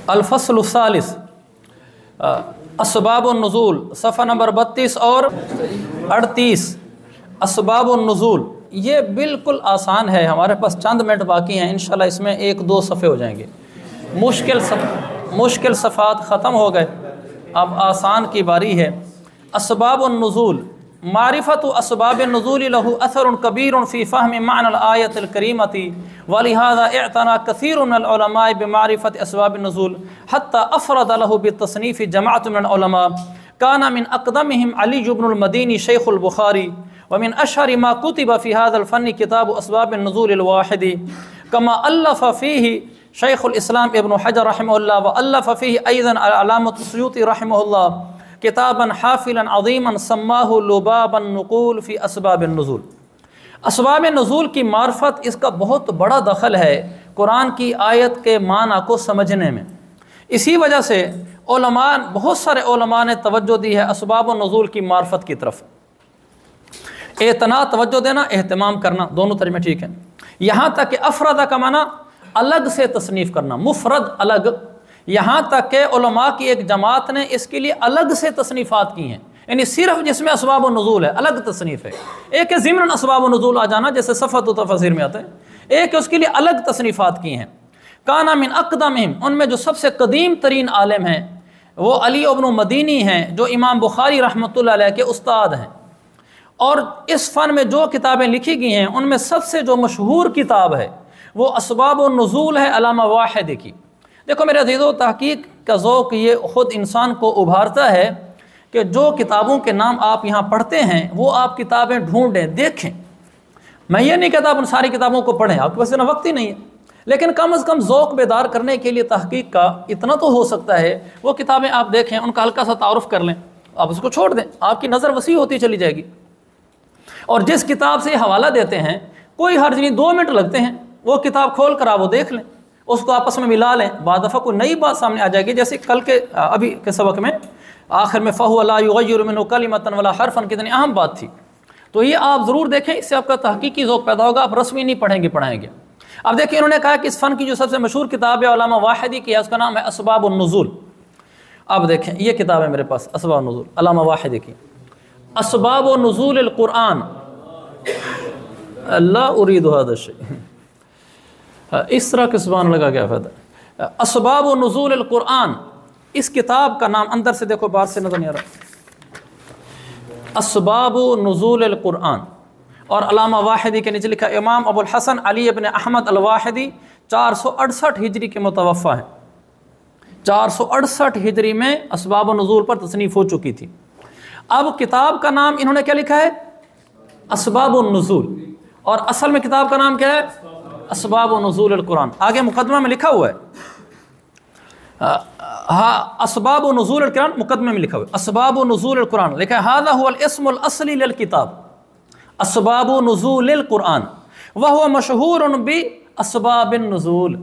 الفصل الثالث اسباب النزول، صفحہ نمبر 32 اور 38۔ اسباب النزول یہ بالکل آسان ہے، ہمارے پاس چند منٹ باقی ہیں، انشاءاللہ اس میں 1-2 صفحے ہو جائیں گے۔ مشکل صفحات ختم ہو گئے، اب آسان کی باری ہے۔ اسباب النزول، معرفت اسباب النزول له اثر کبیر فی فہم معنی الآیۃ الکریمۃ، ولہذا اعتنى کثیر من العلماء بمعرفت اسباب النزول حتی افرد له بالتصنیف جماعۃ من العلماء، كان من اقدمهم علی بن المدینی شیخ البخاری، ومن اشهر ما كتب في هذا الفن كتاب اسباب النزول الواحد، كما الف فيه شیخ الاسلام ابن حجر رحمہ اللہ، والف فيه ايضا علامة السیوطی رحمہ اللہ کتابا حافلا عظیما سماہ لباب النقول فی اسباب النزول۔ اسباب نزول کی معرفت، اس کا بہت بڑا دخل ہے قرآن کی آیت کے معنی کو سمجھنے میں۔ اسی وجہ سے علماء، بہت سارے علماء نے توجہ دی ہے اسباب النزول کی معرفت کی طرف۔ اعتنا، توجہ دینا، اہتمام کرنا، دونوں ترجمے ٹھیک ہیں۔ یہاں تک کہ افرادہ کا معنی الگ سے تصنیف کرنا، مفرد الگ، یہاں تک کہ علماء کی ایک جماعت نے اس کے لیے الگ سے تصنیفات کی ہیں، یعنی صرف جس میں اسباب النزول ہے الگ تصنیف ہے۔ ایک ہے ضمن اسباب النزول آ جانا، جیسے صفحۃ و تفسیر میں آتا ہے، ایک اس کے لیے الگ تصنیفات کی ہیں۔ کانا من اقدمہم، ان میں جو سب سے قدیم ترین عالم ہیں وہ علی ابن مدینی ہیں، جو امام بخاری رحمۃ اللہ علیہ کے استاد ہیں، اور اس فن میں جو کتابیں لکھی گئی ہیں ان میں سب سے جو مشہور کتاب ہے وہ اسباب النزول ہے علامہ واحدی کی۔ دیکھو میرے عزیزو، تحقیق کا ذوق یہ خود انسان کو ابھارتا ہے کہ جو کتابوں کے نام آپ یہاں پڑھتے ہیں وہ آپ کتابیں ڈھونڈیں، دیکھیں۔ میں یہ نہیں کہتا آپ ان ساری کتابوں کو پڑھیں، آپ کے پاس اتنا وقت ہی نہیں ہے، لیکن کم از کم ذوق بیدار کرنے کے لیے تحقیق کا اتنا تو ہو سکتا ہے، وہ کتابیں آپ دیکھیں، ان کا ہلکا سا تعارف کر لیں، آپ اس کو چھوڑ دیں، آپ کی نظر وسیع ہوتی چلی جائے گی۔ اور جس کتاب سے یہ حوالہ دیتے ہیں کوئی حرج نہیں، 2 منٹ لگتے ہیں، وہ کتاب کھول کر آپ وہ دیکھ لیں، اس کو آپس میں ملا لیں، بعض دفعہ کوئی نئی بات سامنے آ جائے گی، جیسے کل کے ابھی کے سبق میں آخر میں فَهُوَ لَا يُغَيِّرُ مِنْهُ كَلِمَةً وَلَا حَرْفًا کتنی اہم بات تھی، تو یہ آپ ضرور دیکھیں، اس سے آپ کا تحقیقی ذوق پیدا ہوگا، آپ رسمی نہیں پڑھیں گے پڑھائیں گے۔ اب دیکھیں انہوں نے کہا کہ اس فن کی جو سب سے مشہور کتاب ہے علامہ واحدی کی ہے، اس کا نام ہے اسباب النزول۔ اب دیکھیں یہ کتاب ہے میرے پاس، اسباب النزول علامہ واحدی کی۔ اسباب نزول القرآن، لا اريد هذا الشيء، اس طرح کے زبان لگا کیا فائدہ۔ اسباب نزول القرآن، اس کتاب کا نام اندر سے دیکھو، باہر سے نظر نہیں آ رہا، اسباب نزول القرآن، اور علامہ واحدی کے نیچے لکھا امام ابو الحسن علی ابن احمد الواحدی 468 ہجری کے متوفہ ہیں، 468 ہجری میں اسباب نزول پر تصنیف ہو چکی تھی۔ اب کتاب کا نام انہوں نے کیا لکھا ہے؟ اسباب النزول، اور اصل میں کتاب کا نام کیا ہے؟ اسباب نزول القرآن۔ آگے مقدمہ میں لکھا ہوا ہے، ہاں اسباب نزول القرآن مقدمے میں لکھا ہوا ہے، اسباب نزول القرآن لکھا ہے، هذا هو الاسم الاصلی للکتاب، اسباب نزول القرآن، وهو مشہور باسباب النزول،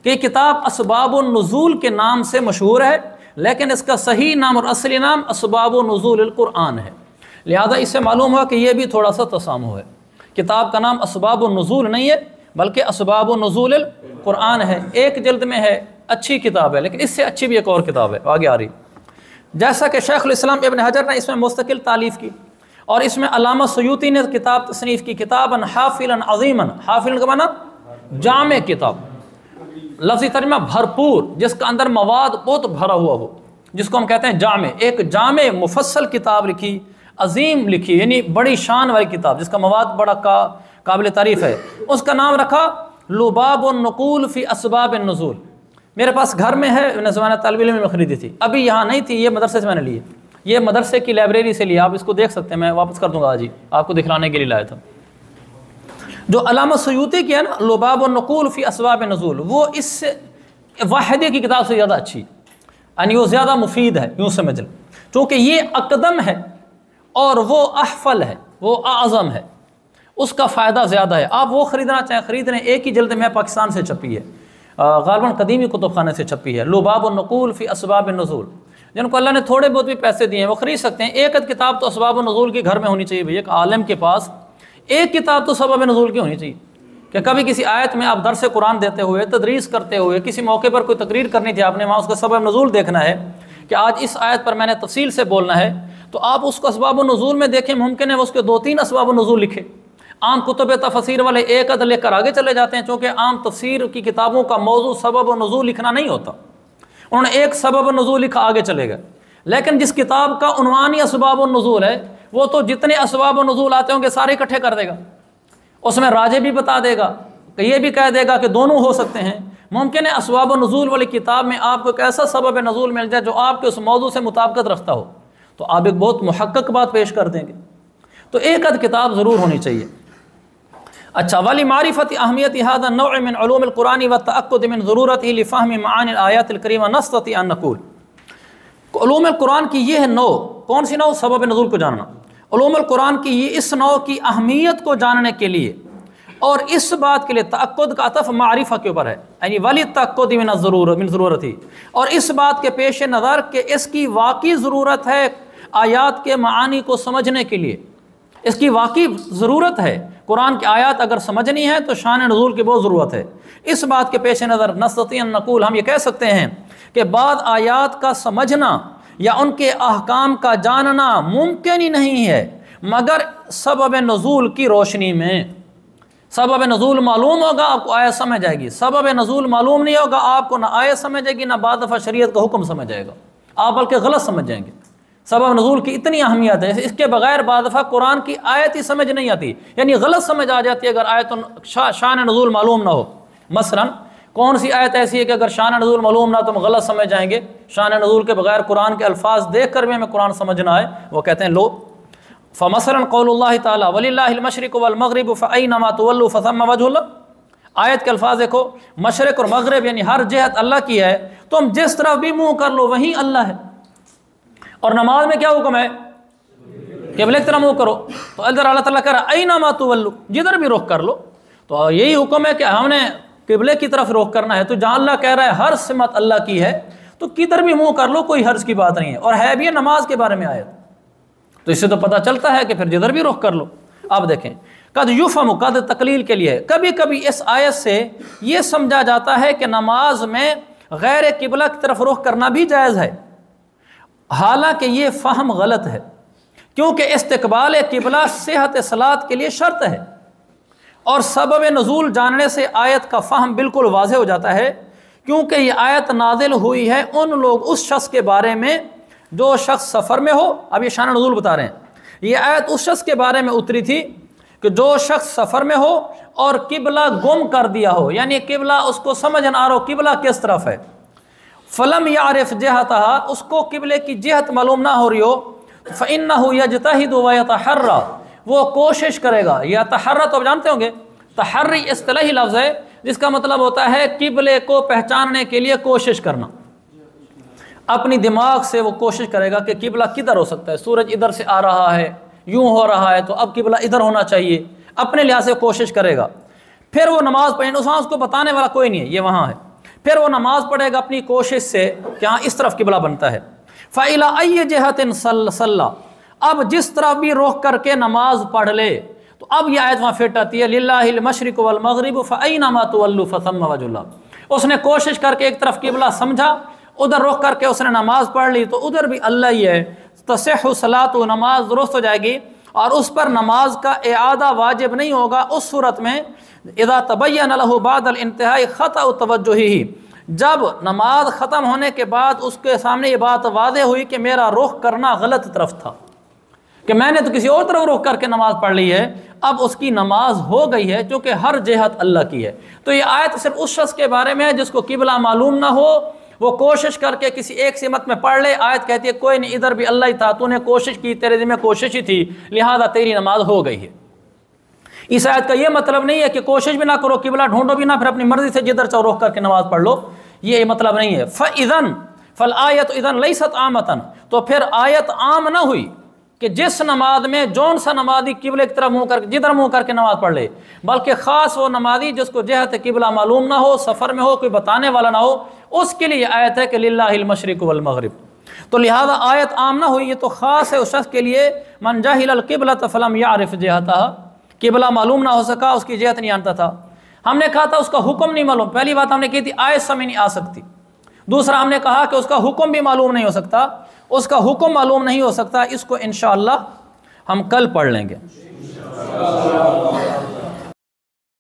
کہ کتاب اسباب النزول کے نام سے مشہور ہے، لیکن اس کا صحیح نام اور اصلی نام اسباب نزول القرآن ہے۔ لہذا اس سے معلوم ہوا کہ یہ بھی تھوڑا سا تسامح ہے، کتاب کا نام اسباب النزول نہیں ہے بلکہ اسباب نزول القرآن ہے، ایک جلد میں ہے، اچھی کتاب ہے، لیکن اس سے اچھی بھی ایک اور کتاب ہے آگے آ رہی، جیسا کہ شیخ الاسلام ابن حجر نے اس میں مستقل تالیف کی، اور اس میں علامہ سیوطی نے کتاب تصنیف کی، کتابا حافلا عظیما، حافلا کا معنی جامع کتاب، لفظی ترجمہ بھرپور، جس کا اندر مواد بہت بھرا ہوا ہو، جس کو ہم کہتے ہیں جامع، ایک جامع مفصل کتاب لکھی، عظیم لکھی، یعنی بڑی شان والی کتاب جس کا مواد بڑا قابل تعریف ہے، اس کا نام رکھا لباب النقول فی اسباب النزول۔ میرے پاس گھر میں ہے، میں نے زمانہ طالب علم میں خریدی تھی، ابھی یہاں نہیں تھی، یہ مدرسے سے میں نے لی ہے، یہ مدرسے کی لائبریری سے لیا، آپ اس کو دیکھ سکتے ہیں، میں واپس کر دوں گا آج ہی، آپ کو دکھلانے کے لیے لایا تھا۔ جو علامہ سیوطی کی ہے نا لباب النقول فی اسباب النزول، وہ اس سے واحدی کی کتاب سے زیادہ اچھی، یعنی وہ زیادہ مفید ہے، یوں سمجھ لیں، چونکہ یہ اقدم ہے اور وہ احفل ہے، وہ اعظم ہے، اس کا فائدہ زیادہ ہے۔ آپ وہ خریدنا چاہیں خرید لیں، ایک ہی جلد میں پاکستان سے چھپی ہے، غالباً قدیمی کتب خانے سے چھپی ہے، لباب النقول فی اسباب النزول۔ جن کو اللہ نے تھوڑے بہت بھی پیسے دیے ہیں وہ خرید سکتے ہیں، ایک کتاب تو اسباب النزول کی گھر میں ہونی چاہیے، بھئی ایک عالم کے پاس ایک کتاب تو سبب نزول کی ہونی چاہیے، کہ کبھی کسی آیت میں آپ درس قرآن دیتے ہوئے، تدریس کرتے ہوئے، کسی موقع پر کوئی تقریر کرنی تھی آپ نے، وہاں اس کا سبب نزول دیکھنا ہے کہ آج اس آیت پر میں نے تفصیل سے بولنا ہے، تو آپ اس کو اسباب النزول میں دیکھیں، ممکن ہے اس کے 2-3 اسباب النزول لکھے۔ عام کتب تفسیر والے ایک عدد لے کر آگے چلے جاتے ہیں، چونکہ عام تفسیر کی کتابوں کا موضوع سبب النزول لکھنا نہیں ہوتا، انہوں نے ایک سبب النزول لکھا، آگے چلے گئے۔ لیکن جس کتاب کا عنوان ہی اسباب النزول ہے، وہ تو جتنے اسباب النزول آتے ہوں گے سارے اکٹھے کر دے گا، اس میں راجح بھی بتا دے گا، کہ یہ بھی کہہ دے گا کہ دونوں ہو سکتے ہیں۔ ممکن ہے اسباب النزول والی کتاب میں آپ کو ایک ایسا سبب نزول مل جائے جو آپ کے اس موضوع سے مطابقت رکھتا ہو، تو آپ ایک بہت محقق بات پیش کر دیں گے۔ تو ایک عد کتاب ضرور ہونی چاہیے۔ اچھا، ولی معرفت اہمیت هذا النوع من علوم القرآن والتأکد من ضرورته لفهم معانی الآیات الکریمہ نستطيع ان نقول، علوم القرآن کی یہ نوع، کون سی نوع؟ سبب نزول کو جاننا۔ علوم القرآن کی یہ اس نوع کی اہمیت کو جاننے کے لیے اور اس بات کے لیے تأکد کا عطف معرفہ کے اوپر ہے، یعنی ولی تأکد من ضرورت ہی، اور اس بات کے پیش نظر کہ اس کی واقعی ضرورت ہے آیات کے معانی کو سمجھنے کے لیے، اس کی واقعی ضرورت ہے۔ قرآن کی آیات اگر سمجھنی ہے تو شان نزول کی بہت ضرورت ہے۔ اس بات کے پیش نظر نستطيع ان نقول، ہم یہ کہہ سکتے ہیں کہ بعض آیات کا سمجھنا یا ان کے احکام کا جاننا ممکن ہی نہیں ہے مگر سبب نزول کی روشنی میں۔ سبب نزول معلوم ہوگا آپ کو آیت سمجھ آئے گی، سبب نزول معلوم نہیں ہوگا آپ کو نہ آیت سمجھ آئے گی نہ بعض دفعہ شریعت کا حکم سمجھ آئے گا، آپ بلکہ غلط سمجھ جائیں گے۔ سبب نزول کی اتنی اہمیت ہے، اس کے بغیر بعض دفعہ قرآن کی آیت ہی سمجھ نہیں آتی، یعنی غلط سمجھ آ جاتی ہے اگر آیت شان نزول معلوم نہ ہو۔ مثلا کون سی آیت ایسی ہے کہ اگر شان نزول معلوم نہ تو ہم غلط سمجھ جائیں گے؟ شان نزول کے بغیر قرآن کے الفاظ دیکھ کر بھی ہمیں قرآن سمجھنا ہے، وہ کہتے ہیں لو فمثلا قول اللہ تعالی وللہ المشرق والمغرب فأینما تولوا فثم وجہ اللہ۔ آیت کے الفاظ دیکھو، مشرق اور مغرب یعنی ہر جہت اللہ کی ہے، تم جس طرف بھی منہ کر لو وہیں اللہ ہے۔ اور نماز میں کیا حکم ہے؟ قبلے کی طرف منہ کرو، تو ادھر اللہ تعالیٰ کہہ رہا ہے اینما تولوا، جدھر بھی رخ کر لو، تو یہی حکم ہے کہ ہم نے قبلے کی طرف رخ کرنا ہے۔ تو جہاں اللہ کہہ رہا ہے ہر سمت اللہ کی ہے تو کدھر بھی منہ کر لو، کوئی حرج کی بات نہیں ہے، اور ہے بھی نماز کے بارے میں آیت، تو اس سے تو پتہ چلتا ہے کہ پھر جدھر بھی رخ کر لو۔ اب دیکھیں، قد یفہم، قد تقلیل کے لیے، کبھی کبھی اس آیت سے یہ سمجھا جاتا ہے کہ نماز میں غیر قبلہ کی طرف رخ کرنا بھی جائز ہے، حالانکہ یہ فہم غلط ہے، کیونکہ استقبال قبلہ صحت صلاۃ کے لیے شرط ہے، اور سبب نزول جاننے سے آیت کا فہم بالکل واضح ہو جاتا ہے، کیونکہ یہ آیت نازل ہوئی ہے ان لوگ، اس شخص کے بارے میں جو شخص سفر میں ہو۔ اب یہ شان نزول بتا رہے ہیں، یہ آیت اس شخص کے بارے میں اتری تھی کہ جو شخص سفر میں ہو اور قبلہ گم کر دیا ہو، یعنی قبلہ اس کو سمجھ نہ آ رہا ہو قبلہ کس طرف ہے، فلم یعرف جہتہا، اس کو قبلے کی جہت معلوم نہ ہو رہی ہو، فإنہ یجتہد ویتحری، وہ کوشش کرے گا۔ یتحری تو آپ جانتے ہوں گے، تحری اصطلاحی لفظ ہے جس کا مطلب ہوتا ہے قبلے کو پہچاننے کے لیے کوشش کرنا، اپنی دماغ سے وہ کوشش کرے گا کہ قبلہ کدھر ہو سکتا ہے، سورج ادھر سے آ رہا ہے، یوں ہو رہا ہے، تو اب قبلہ ادھر ہونا چاہیے، اپنے لحاظ سے کوشش کرے گا۔ پھر وہ نماز پڑھے، اس کو بتانے والا کوئی نہیں ہے، یہ وہاں ہے، پھر وہ نماز پڑھے گا اپنی کوشش سے کہ ہاں اس طرف قبلہ بنتا ہے۔ فَإِلَىٰ أَيِّ جِهَةٍ صَلَّىٰ، اب جس طرف بھی رخ کر کے نماز پڑھ لے، تو اب یہ آیت وہاں فٹ آتی ہے، لِلَّهِ الْمَشْرِقُ وَالْمَغْرِبُ فَأَيْنَمَا تُوَلُّوا فَثَمَّ وَجْهُ اللَّهِ، اس نے کوشش کر کے ایک طرف قبلہ سمجھا، ادھر رخ کر کے اس نے نماز پڑھ لی، تو ادھر بھی اللہ ہی ہے، تصح صلاۃ، نماز درست ہو جائے گی، اور اس پر نماز کا اعادہ واجب نہیں ہوگا اس صورت میں اذا تبین له بعد الانتہاء خطأ توجہہ، جب نماز ختم ہونے کے بعد اس کے سامنے یہ بات واضح ہوئی کہ میرا رخ کرنا غلط طرف تھا، کہ میں نے تو کسی اور طرف رخ کر کے نماز پڑھ لی ہے، اب اس کی نماز ہو گئی ہے کیونکہ ہر جہت اللہ کی ہے۔ تو یہ آیت صرف اس شخص کے بارے میں ہے جس کو قبلہ معلوم نہ ہو، وہ کوشش کر کے کسی ایک سمت میں پڑھ لے، آیت کہتی ہے کوئی نہیں، ادھر بھی اللہ ہی تھا، تو نے کوشش کی، تیرے ذمہ کوشش ہی تھی، لہذا تیری نماز ہو گئی ہے۔ اس آیت کا یہ مطلب نہیں ہے کہ کوشش بھی نہ کرو، قبلہ ڈھونڈو بھی نہ، پھر اپنی مرضی سے جدھر چاہو رخ کر کے نماز پڑھ لو، یہ مطلب نہیں ہے۔ فَإِذًا فَالْآيَةُ إِذًا لَيْسَتْ عَامَةً، تو پھر آیت عام نہ ہوئی کہ جس نماز میں جون سا نمازی قبلے کی طرف منہ کر کے جدھر منہ کر کے نماز پڑھ لے، بلکہ خاص وہ نمازی جس کو جہت قبلہ معلوم نہ ہو، سفر میں ہو، کوئی بتانے والا نہ ہو، اس کے لیے آیت ہے کہ للہ المشرق والمغرب۔ تو لہذا آیت عام نہ ہوئی، یہ تو خاص ہے اس شخص کے لیے، من جہل القبلۃ فلم یعرف جہتہا، قبلہ معلوم نہ ہو سکا، اس کی جہت نہیں جانتا تھا۔ ہم نے کہا تھا اس کا حکم نہیں معلوم، پہلی بات ہم نے کی تھی آیت سمجھ نہیں آ سکتی، دوسرا ہم نے کہا کہ اس کا حکم بھی معلوم نہیں ہو سکتا، اس کا حکم معلوم نہیں ہو سکتا، اس کو انشاءاللہ ہم کل پڑھ لیں گے۔